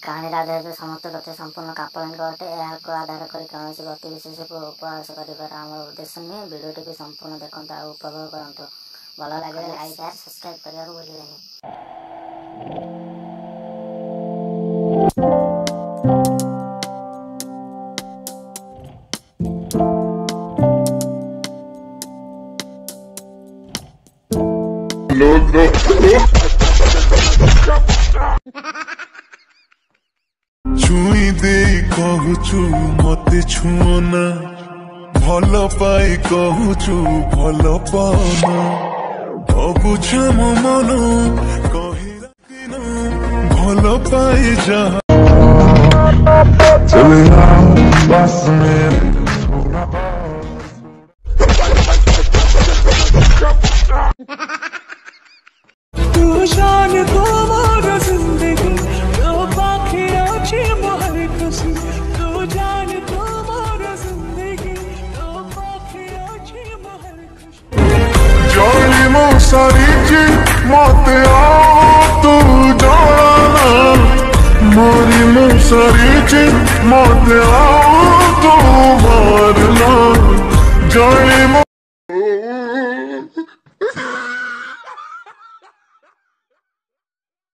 कहानी आधारित समस्त तथ्य संपूर्ण काल्पनिक अटे। यह आधार कर कौन गति विशेष को उपहास कर आम उद्देश्य नुहे। वीडियो टी संपूर्ण देखते और उपभोग करूँ। भल लगे लाइक शेयर सब्सक्राइब करने भूलें। छुई दे कहूचु मते छुअना भल पाई कहूचु भल पाना अबुझ मो मन कही भल पाई जहाँ चले बस में तू जान तो मोर जिंदगी तो बाकी अच्छी मोहर खुशी तू जान तो मोर जिंदगी तो बाकी अच्छी मोहर खुशी जानी मो सारी जी मते आ तू जाना मोरी मो सारी जी मते आ तू मारना जानी मो